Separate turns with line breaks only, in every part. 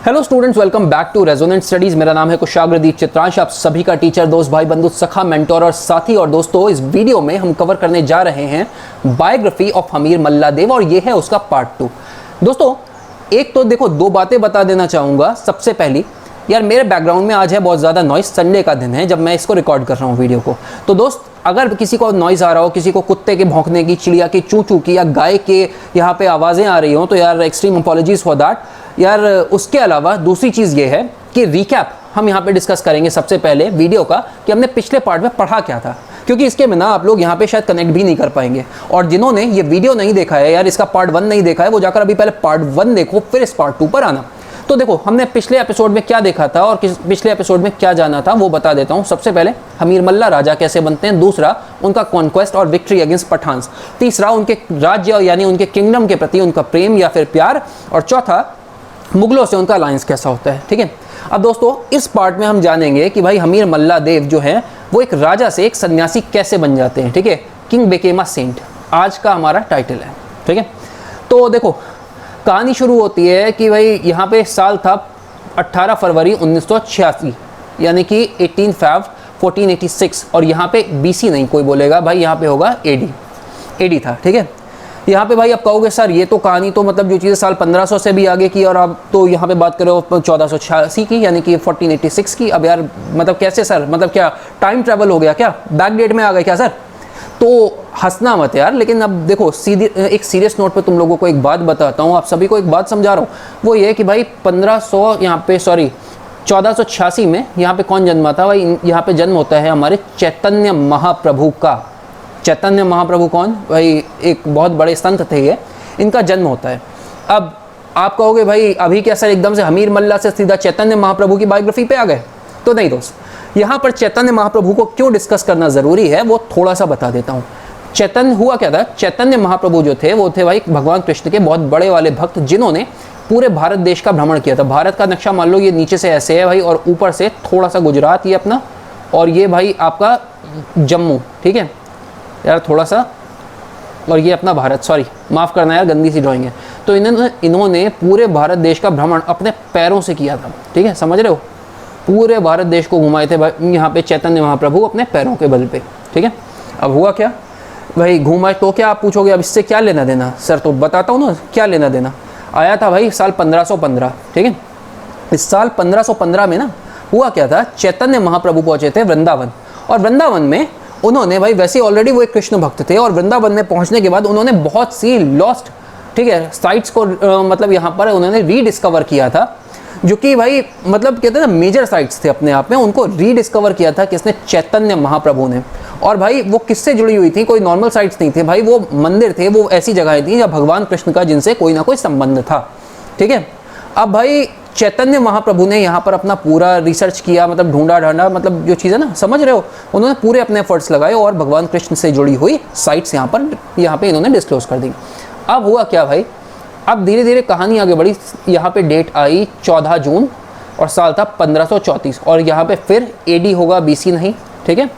Hello students, welcome back to resonant studies. मेरा नाम है कुशाग्रदीप चित्रांश, आप सभी का टीचर, दोस्त, भाई, बंधु, सखा, मेंटोर और साथी। और दोस्तों, इस वीडियो में हम कवर करने जा रहे हैं बायोग्राफी ऑफ हमीर मल्लादेव और ये है उसका पार्ट 2। दोस्तों, एक तो देखो, दो बातें बता देना चाहूँगा। सबसे पहली, यार मेरे बैकग्राउंड में आज है बहुत ज़्यादा नॉइस। संडे का दिन है जब मैं इसको रिकॉर्ड कर रहा हूँ वीडियो को। तो दोस्त, अगर किसी को नॉइज़ आ रहा हो, किसी को कुत्ते के भौंकने की, चिड़िया की चू चू की या गाय के यहाँ पे आवाज़ें आ रही हो, तो यार एक्सट्रीम अपॉलॉजीज़ फॉर दैट। यार उसके अलावा दूसरी चीज़ ये है कि रिकैप हम यहाँ पे डिस्कस करेंगे सबसे पहले वीडियो का, कि हमने पिछले पार्ट में पढ़ा क्या था, क्योंकि इसके बिना आप लोग यहाँ पे शायद कनेक्ट भी नहीं कर पाएंगे। और जिन्होंने ये वीडियो नहीं देखा है, यार इसका पार्ट 1 नहीं देखा है, वो जाकर अभी पहले पार्ट 1 देखो, फिर इस पार्ट 2 पर आना। तो देखो, हमने पिछले एपिसोड में क्या देखा था और पिछले एपिसोड में क्या जाना था वो बता देता हूँ। सबसे पहले हमीर मल्ला राजा कैसे बनते हैं, दूसरा उनका कॉन्क्वेस्ट और विक्ट्री अगेंस्ट पठान्स, तीसरा उनके राज्य यानी उनके किंगडम के प्रति उनका प्रेम या फिर प्यार, और चौथा मुगलों से उनका अलायंस कैसा होता है। ठीक है, अब दोस्तों इस पार्ट में हम जानेंगे कि भाई हमीर मल्लादेव जो है वो एक राजा से एक सन्यासी कैसे बन जाते हैं। ठीक है, किंग बिकेम अ सेंट आज का हमारा टाइटल है। ठीक है, तो देखो कहानी शुरू होती है कि भाई यहाँ पे साल था 18 फरवरी 1986, यानी कि 18 Feb 1486, और यहाँ पे BC नहीं कोई बोलेगा भाई, यहाँ पे होगा AD था। ठीक है, यहाँ पे भाई आप कहोगे सर ये तो कहानी तो मतलब जो चीज़ें साल 1500 से भी आगे की, और आप तो यहाँ पे बात करो 1486 की यानी कि 1486 की। अब यार मतलब कैसे सर, मतलब क्या टाइम ट्रैवल हो गया क्या, बैक डेट में आ गए क्या सर? तो हंसना मत यार। लेकिन अब देखो, सीधे एक सीरियस नोट पे तुम लोगों को एक बात बताता हूँ, आप सभी को एक बात समझा रहा हूँ। वो ये कि भाई 1486 में यहाँ पे कौन जन्मा था भाई? यहाँ पे जन्म होता है हमारे चैतन्य महाप्रभु का। चैतन्य महाप्रभु कौन भाई? एक बहुत बड़े संत थे ये, इनका जन्म होता है। अब आप कहोगे भाई अभी क्या सर एकदम से हमीर मल्ला से सीधा चैतन्य महाप्रभु की बायोग्राफी पे आ गए? तो नहीं दोस्त, यहाँ पर चैतन्य महाप्रभु को क्यों डिस्कस करना ज़रूरी है वो थोड़ा सा बता देता हूँ। चैतन्य हुआ क्या था? चैतन्य महाप्रभु जो थे वो थे भाई भगवान कृष्ण के बहुत बड़े वाले भक्त, जिन्होंने पूरे भारत देश का भ्रमण किया था। भारत का नक्शा मान लो ये नीचे से ऐसे है भाई, और ऊपर से थोड़ा सा गुजरात ये अपना, और ये भाई आपका जम्मू। ठीक है यार, थोड़ा सा, और ये अपना भारत, सॉरी माफ़ करना यार गंदी सी ड्राइंग है। तो इन्होंने पूरे भारत देश का भ्रमण अपने पैरों से किया था। ठीक है, समझ रहे हो? पूरे भारत देश को घुमाए थे भाई यहाँ पे चैतन्य महाप्रभु अपने पैरों के बल पे। ठीक है, अब हुआ क्या भाई, घुमाए तो क्या आप पूछोगे अब इससे क्या लेना देना सर? तो बताता हूँ ना क्या लेना देना। आया था भाई साल 1515। ठीक है, इस साल 1515 में ना हुआ क्या था, चैतन्य महाप्रभु पहुँचे थे वृंदावन, और वृंदावन में उन्होंने भाई वैसे ऑलरेडी वो एक कृष्ण भक्त थे, और वृंदावन में पहुँचने के बाद उन्होंने बहुत सी लॉस्ट, ठीक है, साइट्स को मतलब यहाँ पर उन्होंने रीडिस्कवर किया था, जो कि भाई मतलब कहते हैं ना मेजर साइट्स थे अपने आप में, उनको रीडिस्कवर किया था किसने? चैतन्य महाप्रभु ने। और भाई वो किससे जुड़ी हुई थी? कोई नॉर्मल साइट्स नहीं थे भाई, वो मंदिर थे, वो ऐसी जगहें थी जहाँ भगवान कृष्ण का जिनसे कोई ना कोई संबंध था। ठीक है, अब भाई चैतन्य महाप्रभु ने यहाँ पर अपना पूरा रिसर्च किया, मतलब ढूंढा ढांढा, मतलब जो चीज़ है ना, समझ रहे हो, उन्होंने पूरे अपने एफर्ट्स लगाए और भगवान कृष्ण से जुड़ी हुई साइट्स यहाँ पे इन्होंने डिस्क्लोज कर दी। अब हुआ क्या भाई, अब धीरे धीरे कहानी आगे बढ़ी। यहाँ पे डेट आई 14 जून और साल था 1534, और यहाँ पे फिर AD होगा, BC नहीं। ठीक है,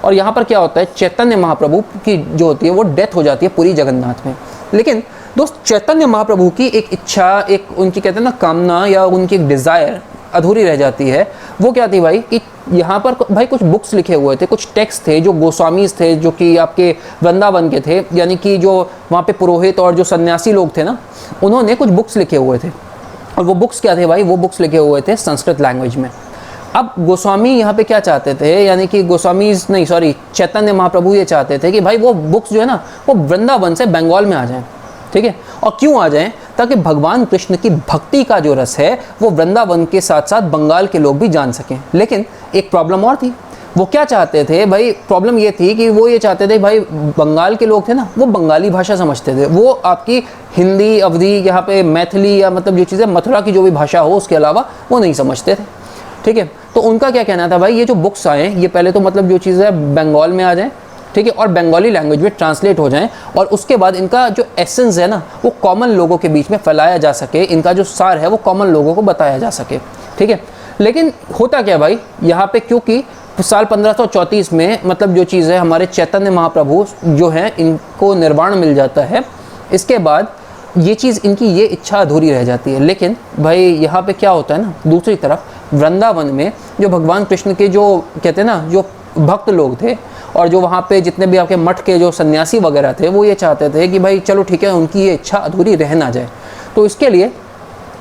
और यहाँ पर क्या होता है, चैतन्य महाप्रभु की जो होती है वो डेथ हो जाती है पूरी जगन्नाथ में। लेकिन दोस्त, चैतन्य महाप्रभु की एक इच्छा, एक उनकी कहते हैं ना कामना, या उनकी एक डिज़ायर अधूरी रह जाती है। वो क्या थी भाई कि यहाँ पर भाई कुछ बुक्स लिखे हुए थे, कुछ टेक्स्ट थे जो गोस्वामीज थे, जो कि आपके वृंदावन के थे, यानी कि जो वहाँ पे पुरोहित और जो सन्यासी लोग थे ना, उन्होंने कुछ बुक्स लिखे हुए थे। और वो बुक्स क्या थे भाई? वो बुक्स लिखे हुए थे संस्कृत लैंग्वेज में। अब गोस्वामी यहाँ पे क्या चाहते थे, यानी कि गोस्वामीज नहीं, सॉरी, चैतन्य महाप्रभु ये चाहते थे कि भाई वो बुक्स जो है ना वो वृंदावन से बंगाल में आ जाएं। ठीक है, और क्यों आ जाएं? ताकि भगवान कृष्ण की भक्ति का जो रस है वो वृंदावन के साथ साथ बंगाल के लोग भी जान सकें। लेकिन एक प्रॉब्लम और थी। वो क्या चाहते थे भाई? प्रॉब्लम ये थी कि वो ये चाहते थे भाई बंगाल के लोग थे ना, वो बंगाली भाषा समझते थे, वो आपकी हिंदी, अवधी, यहाँ पे मैथिली, या मतलब जो चीज़ें मथुरा की जो भी भाषा हो उसके अलावा वो नहीं समझते थे। ठीक है, तो उनका क्या कहना था भाई, ये जो बुक्स आए ये पहले तो मतलब जो चीज़ें बंगाल में आ जाएँ, ठीक है, और बंगाली लैंग्वेज में ट्रांसलेट हो जाएं, और उसके बाद इनका जो एसेंस है ना वो कॉमन लोगों के बीच में फैलाया जा सके, इनका जो सार है वो कॉमन लोगों को बताया जा सके। ठीक है, लेकिन होता क्या भाई यहाँ पे, क्योंकि साल 1534 में मतलब जो चीज़ है हमारे चैतन्य महाप्रभु जो हैं इनको निर्वाण मिल जाता है। इसके बाद ये चीज़ इनकी ये इच्छा अधूरी रह जाती है। लेकिन भाई यहाँ पे क्या होता है ना, दूसरी तरफ वृंदावन में जो भगवान कृष्ण के जो कहते हैं ना जो भक्त लोग थे और जो वहाँ पे जितने भी आपके मठ के जो सन्यासी वगैरह थे वो ये चाहते थे कि भाई चलो ठीक है, उनकी ये इच्छा अधूरी रह ना जाए। तो इसके लिए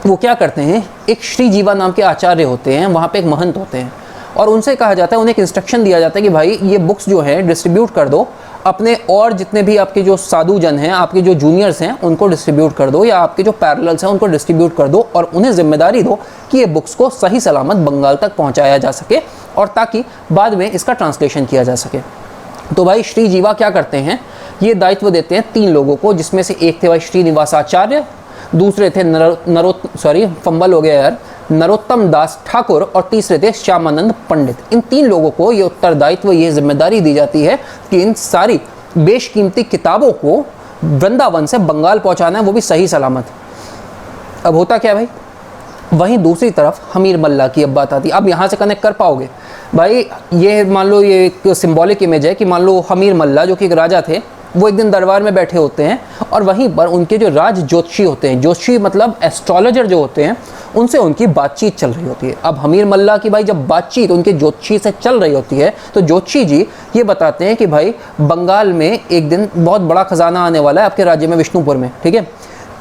वो क्या करते हैं, एक श्री जीवा नाम के आचार्य होते हैं, वहाँ पे एक महंत होते हैं और उनसे कहा जाता है, उन्हें एक इंस्ट्रक्शन दिया जाता है कि भाई ये बुक्स जो है डिस्ट्रीब्यूट कर दो अपने, और जितने भी आपके जो साधु जन हैं, आपके जो जूनियर्स हैं उनको डिस्ट्रीब्यूट कर दो, या आपके जो पैरेलल्स हैं उनको डिस्ट्रीब्यूट कर दो और उन्हें जिम्मेदारी दो कि ये बुक्स को सही सलामत बंगाल तक पहुंचाया जा सके और ताकि बाद में इसका ट्रांसलेशन किया जा सके। तो भाई श्री जीवा क्या करते हैं, ये दायित्व देते हैं 3 लोगों को, जिसमें से एक थे भाई श्रीनिवास आचार्य, दूसरे थे नरोत्तम दास ठाकुर और तीसरे थे श्यामानंद पंडित। इन 3 लोगों को ये उत्तरदायित्व, ये जिम्मेदारी दी जाती है कि इन सारी बेशकीमती किताबों को वृंदावन से बंगाल पहुंचाना है, वो भी सही सलामत। अब होता क्या भाई, वहीं दूसरी तरफ हमीर मल्ला की अब बात आती है। अब यहाँ से कनेक्ट कर पाओगे भाई, ये मान लो ये एक सिंबॉलिक इमेज है कि मान लो हमीर मल्ला जो कि एक राजा थे, वो एक दिन दरबार में बैठे होते हैं और वहीं पर उनके जो राज ज्योतिषी होते हैं, ज्योतिषी मतलब एस्ट्रोलॉजर जो होते हैं, उनसे उनकी बातचीत चल रही होती है। अब हमीर मल्ला की भाई जब बातचीत उनके ज्योतिषी से चल रही होती है तो ज्योतिषी जी ये बताते हैं कि भाई बंगाल में एक दिन बहुत बड़ा खजाना आने वाला है आपके राज्य में, विष्णुपुर में, ठीक है,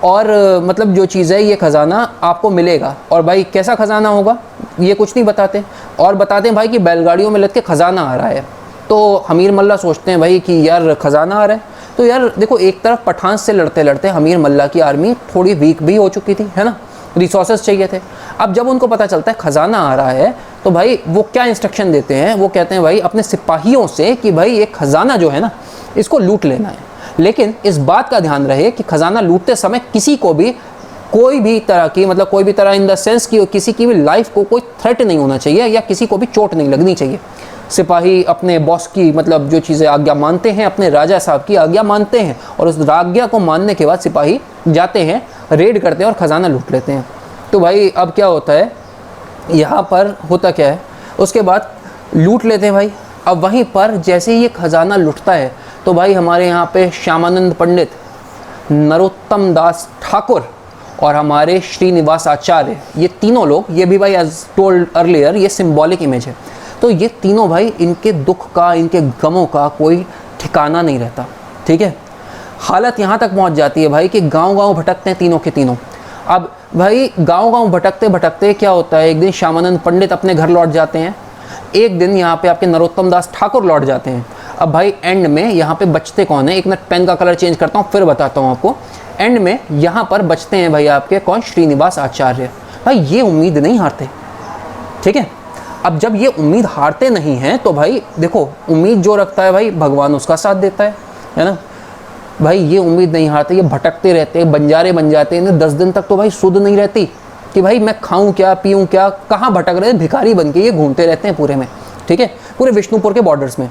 और मतलब जो चीज़ है ये खजाना आपको मिलेगा। और भाई कैसा खजाना होगा ये कुछ नहीं बताते, और बताते हैं भाई कि बैलगाड़ियों में लद के खजाना आ रहा है। तो हमीर मल्ला सोचते हैं भाई कि यार खजाना आ रहा है, तो यार देखो एक तरफ पठान से लड़ते लड़ते हमीर मल्ला की आर्मी थोड़ी वीक भी हो चुकी थी, है ना, रिसोर्सेज चाहिए थे। अब जब उनको पता चलता है खजाना आ रहा है तो भाई वो क्या इंस्ट्रक्शन देते हैं, वो कहते हैं भाई अपने सिपाहियों से कि भाई ये खजाना जो है ना इसको लूट लेना है, लेकिन इस बात का ध्यान रहे कि खजाना लूटते समय किसी को भी कोई भी तरह की, मतलब कोई भी तरह इन द सेंस कि किसी की भी लाइफ को कोई थ्रेट नहीं होना चाहिए या किसी को भी चोट नहीं लगनी चाहिए। सिपाही अपने बॉस की मतलब जो चीज़ें आज्ञा मानते हैं, अपने राजा साहब की आज्ञा मानते हैं और उस आज्ञा को मानने के बाद सिपाही जाते हैं, रेड करते हैं और ख़जाना लूट लेते हैं। तो भाई अब क्या होता है, यहाँ पर होता क्या है, उसके बाद लूट लेते हैं भाई। अब वहीं पर जैसे ही ये खजाना लुटता है तो भाई हमारे यहाँ पे श्यामानंद पंडित, नरोत्तम दास ठाकुर और हमारे श्रीनिवास आचार्य, ये तीनों लोग, ये भी भाई एज टोल्ड अर्लियर ये सिंबॉलिक इमेज है, तो ये तीनों भाई इनके दुख का, इनके गमों का कोई ठिकाना नहीं रहता, ठीक है। हालत यहाँ तक पहुँच जाती है भाई कि गांव-गांव भटकते हैं तीनों के तीनों। अब भाई गांव-गांव भटकते भटकते क्या होता है, एक दिन श्यामानंद पंडित अपने घर लौट जाते हैं, एक दिन यहाँ पे आपके नरोत्तम दास ठाकुर लौट जाते हैं। अब भाई एंड में यहाँ पे बचते कौन है, एक मिनट पेन का कलर चेंज करता हूँ फिर बताता हूँ आपको। एंड में यहाँ पर बचते हैं भाई आपके कौन, श्रीनिवास आचार्य। भाई ये उम्मीद नहीं हारते, ठीक है। अब जब ये उम्मीद हारते नहीं हैं तो भाई देखो उम्मीद जो रखता है भाई भगवान उसका साथ देता है ना। भाई ये उम्मीद नहीं हारते, ये भटकते रहते, बंजारे बन जाते हैं। इन्हें 10 दिन तक तो भाई सुध नहीं रहती कि भाई मैं खाऊं क्या, पीऊं क्या, कहाँ भटक रहे हैं, भिखारी बन के ये घूमते रहते हैं पूरे में, ठीक है, पूरे विष्णुपुर के बॉर्डर्स में।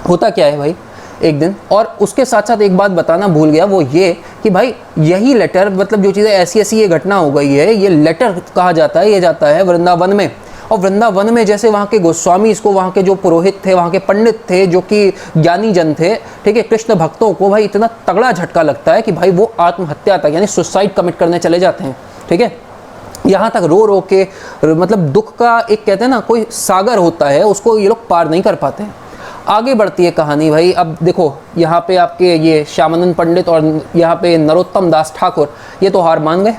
होता क्या है भाई एक दिन, और उसके साथ साथ एक बात बताना भूल गया, वो ये कि भाई यही लेटर, मतलब जो चीज़ें ऐसी ऐसी ये घटना हो गई है, ये लेटर कहा जाता है, ये जाता है वृंदावन में। और वृंदावन में जैसे वहाँ के गोस्वामी, इसको वहाँ के जो पुरोहित थे, वहाँ के पंडित थे जो कि ज्ञानी जन थे, ठीक है, कृष्ण भक्तों को भाई इतना तगड़ा झटका लगता है कि भाई वो आत्महत्या तक यानी सुसाइड कमिट करने चले जाते हैं, ठीक है। यहाँ तक रो रो के, मतलब दुख का एक कहते हैं ना कोई सागर होता है, उसको ये लोग पार नहीं कर पाते हैं। आगे बढ़ती है कहानी भाई। अब देखो यहाँ पे आपके ये श्यामानंद पंडित और यहाँ पे नरोत्तम दास ठाकुर ये तो हार मान गए,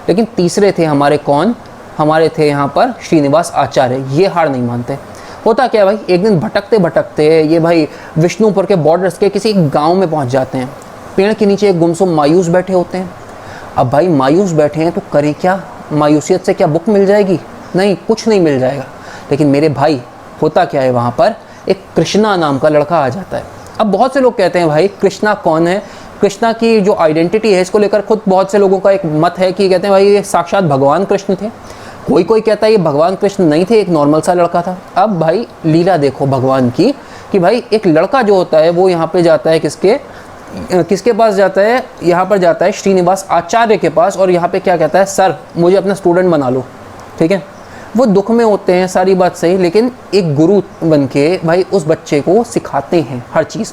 लेकिन तीसरे थे हमारे कौन, हमारे थे यहाँ पर श्रीनिवास आचार्य, ये हार नहीं मानते। होता क्या भाई, एक दिन भटकते भटकते ये भाई विष्णुपुर के बॉर्डर्स के किसी गांव में पहुँच जाते हैं। पेड़ के नीचे एक गुमसुम मायूस बैठे होते हैं। अब भाई मायूस बैठे हैं तो करें क्या, मायूसियत से क्या बुक मिल जाएगी, नहीं, कुछ नहीं मिल जाएगा। लेकिन मेरे भाई होता क्या है, वहाँ पर एक कृष्णा नाम का लड़का आ जाता है। अब बहुत से लोग कहते हैं भाई कृष्णा कौन है, कृष्णा की जो आइडेंटिटी है इसको लेकर खुद बहुत से लोगों का एक मत है कि कहते हैं भाई ये साक्षात भगवान कृष्ण थे, कोई कहता है ये भगवान कृष्ण नहीं थे, एक नॉर्मल सा लड़का था। अब भाई लीला देखो भगवान की कि भाई एक लड़का जो होता है वो यहाँ पे जाता है किसके पास जाता है, यहाँ पर जाता है श्रीनिवास आचार्य के पास, और यहाँ पे क्या कहता है, सर मुझे अपना स्टूडेंट बना लो, ठीक है। वो दुख में होते हैं, सारी बात सही, लेकिन एक गुरु बन के भाई उस बच्चे को सिखाते हैं हर चीज़,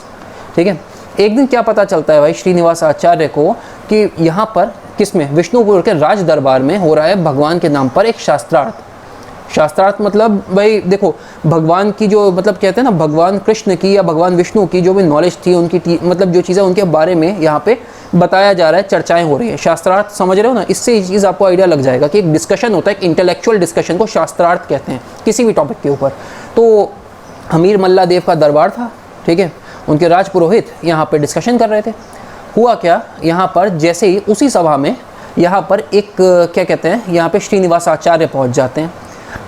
ठीक है। एक दिन क्या पता चलता है भाई श्रीनिवास आचार्य को कि यहाँ पर किसमें, विष्णुपुर के राज दरबार में हो रहा है भगवान के नाम पर एक शास्त्रार्थ। शास्त्रार्थ मतलब भाई देखो, भगवान की जो मतलब कहते हैं ना, भगवान कृष्ण की या भगवान विष्णु की जो भी नॉलेज थी उनकी मतलब जो चीज़ें उनके बारे में यहाँ पे बताया जा रहा है, चर्चाएं हो रही है। शास्त्रार्थ समझ रहे हो ना, इससे ये चीज़ आपको आइडिया लग जाएगा कि एक डिस्कशन होता है, एक इंटेलेक्चुअल डिस्कशन को शास्त्रार्थ कहते हैं किसी भी टॉपिक के ऊपर। तो हमीर मल्ला देव का दरबार था, ठीक है, उनके राज पुरोहित यहाँ पर डिस्कशन कर रहे थे। हुआ क्या, यहाँ पर जैसे ही उसी सभा में यहाँ पर एक क्या कहते हैं, यहाँ पे श्रीनिवास आचार्य पहुँच जाते हैं।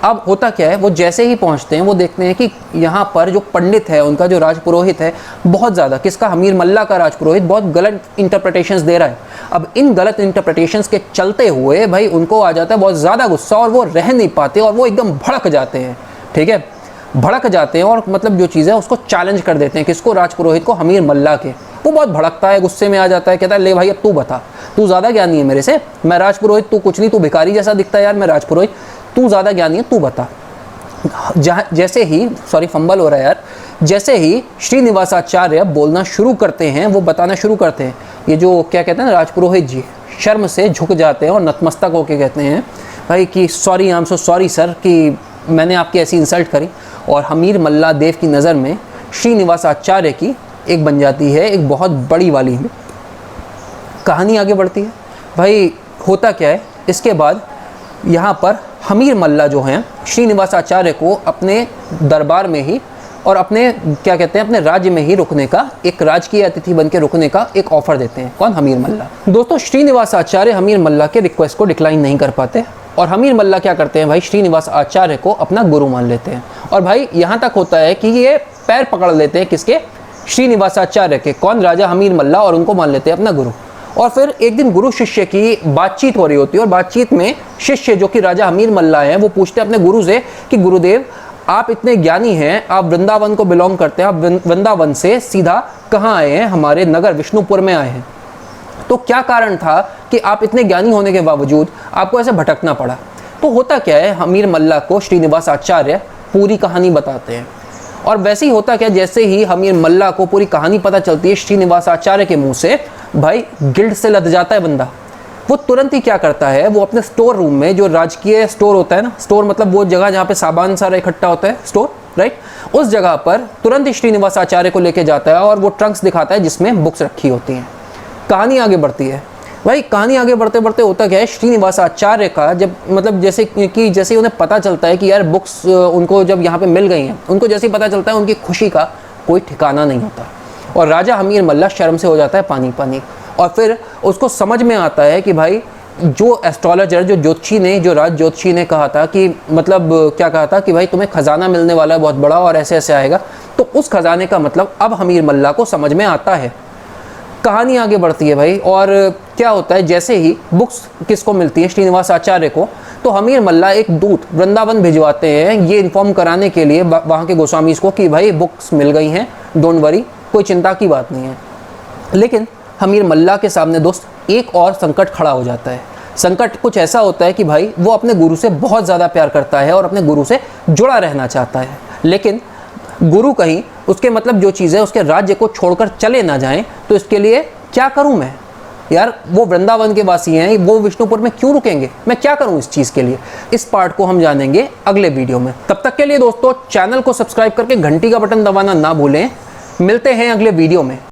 अब होता क्या है, वो जैसे ही पहुंचते हैं वो देखते हैं कि यहाँ पर जो पंडित है, उनका जो राजपुरोहित है, बहुत ज़्यादा, किसका, हमीर मल्ला का राजपुरोहित, बहुत गलत इंटरप्रिटेशंस दे रहा है। अब इन गलत इंटरप्रिटेशंस के चलते हुए भाई उनको आ जाता है बहुत ज़्यादा गुस्सा और वो रह नहीं पाते और वो एकदम भड़क जाते हैं, ठीक है, भड़क जाते हैं और मतलब जो चीज़ है उसको चैलेंज कर देते हैं, किसको, राजपुरोहित को, हमीर मल्ला के। वो बहुत भड़कता है, गुस्से में आ जाता है, कहता है ले भाई अब तू बता, तू ज़्यादा ज्ञानी है मेरे से, मैं राजपुरोहित, तू कुछ नहीं, तू भिखारी जैसा दिखता है यार, मैं राजपुरोहित, तू ज़्यादा ज्ञानी है, तू बता। जैसे ही, सॉरी फंबल हो रहा है यार, जैसे ही श्रीनिवासाचार्य बोलना शुरू करते हैं, वो बताना शुरू करते हैं, ये जो क्या कहते हैं ना राजपुरोहित जी शर्म से झुक जाते हैं और नतमस्तक होकर कहते हैं भाई कि sorry, I am so sorry sir कि मैंने आपकी ऐसी इंसल्ट करी। और हमीर मल्ला देव की नज़र में श्रीनिवासाचार्य की एक बन जाती है एक बहुत बड़ी वाली कहानी आगे बढ़ती है। भाई होता क्या है, इसके बाद यहाँ पर हमीर मल्ला जो हैं श्रीनिवास आचार्य को अपने दरबार में ही और अपने क्या कहते हैं अपने राज्य में ही रुकने का, एक राजकीय अतिथि बनकर रुकने का एक ऑफर देते हैं। कौन, हमीर मल्ला। दोस्तों श्रीनिवास आचार्य हमीर मल्ला के रिक्वेस्ट को डिक्लाइन नहीं कर पाते और हमीर मल्ला क्या करते हैं भाई, श्रीनिवास आचार्य को अपना गुरु मान लेते हैं। और भाई यहाँ तक होता है कि ये पैर पकड़ लेते हैं किसके, श्रीनिवास आचार्य के। कौन, राजा हमीर मल्ला, और उनको मान लेते हैं अपना गुरु। और फिर एक दिन गुरु शिष्य की बातचीत हो रही होती है और बातचीत में शिष्य जो कि राजा हमीर मल्ला हैं वो पूछते हैं अपने गुरु से कि गुरुदेव आप इतने ज्ञानी हैं, आप वृंदावन को बिलोंग करते हैं, आप वृंदावन से सीधा कहाँ आए हैं, हमारे नगर विष्णुपुर में आए हैं, तो क्या कारण था कि आप इतने ज्ञानी होने के बावजूद आपको ऐसे भटकना पड़ा। तो होता क्या है, हमीर मल्ला को श्रीनिवास आचार्य पूरी कहानी बताते हैं और वैसे ही होता क्या, जैसे ही हमीर मल्ला को पूरी कहानी पता चलती है श्रीनिवास आचार्य के मुंह से, भाई गिल्ट से लद जाता है बंदा। वो तुरंत ही क्या करता है, वो अपने स्टोर रूम में, जो राजकीय स्टोर होता है ना, स्टोर मतलब वो जगह जहाँ पे सामान सारा इकट्ठा होता है, स्टोर, राइट, उस जगह पर तुरंत ही श्रीनिवास आचार्य को लेके जाता है और वो ट्रंक्स दिखाता है जिसमें बुक्स रखी होती हैं। कहानी आगे बढ़ती है भाई, कहानी आगे बढ़ते बढ़ते होता क्या है, श्रीनिवास आचार्य का जब मतलब जैसे उन्हें पता चलता है कि यार बुक्स उनको जब यहाँ पे मिल गई हैं, उनको जैसे ही पता चलता है उनकी खुशी का कोई ठिकाना नहीं होता और राजा हमीर मल्ला शर्म से हो जाता है पानी पानी। और फिर उसको समझ में आता है कि भाई जो एस्ट्रोलॉजर, जो ज्योतिषी ने, जो राज ज्योतिषी ने कहा था कि मतलब क्या कहा था कि भाई तुम्हें खजाना मिलने वाला है बहुत बड़ा और ऐसे ऐसे आएगा, तो उस खजाने का मतलब अब हमीर मल्ला को समझ में आता है। कहानी आगे बढ़ती है भाई, और क्या होता है, जैसे ही बुक्स किसको मिलती है, श्रीनिवास आचार्य को, तो हमीर मल्ला एक दूत वृंदावन भिजवाते हैं ये इन्फॉर्म कराने के लिए वहाँ के गोस्वामीज को कि भाई बुक्स मिल गई हैं, डोंट वरी, कोई चिंता की बात नहीं है। लेकिन हमीर मल्ला के सामने दोस्त एक और संकट खड़ा हो जाता है। संकट कुछ ऐसा होता है कि भाई वो अपने गुरु से बहुत ज़्यादा प्यार करता है और अपने गुरु से जुड़ा रहना चाहता है, लेकिन गुरु कहीं उसके मतलब जो चीज़ है उसके राज्य को छोड़कर चले ना जाएं, तो इसके लिए क्या करूं मैं यार, वो वृंदावन के वासी हैं, वो विष्णुपुर में क्यों रुकेंगे, मैं क्या करूं इस चीज़ के लिए। इस पार्ट को हम जानेंगे अगले वीडियो में। तब तक के लिए दोस्तों चैनल को सब्सक्राइब करके घंटी का बटन दबाना ना भूलें। मिलते हैं अगले वीडियो में।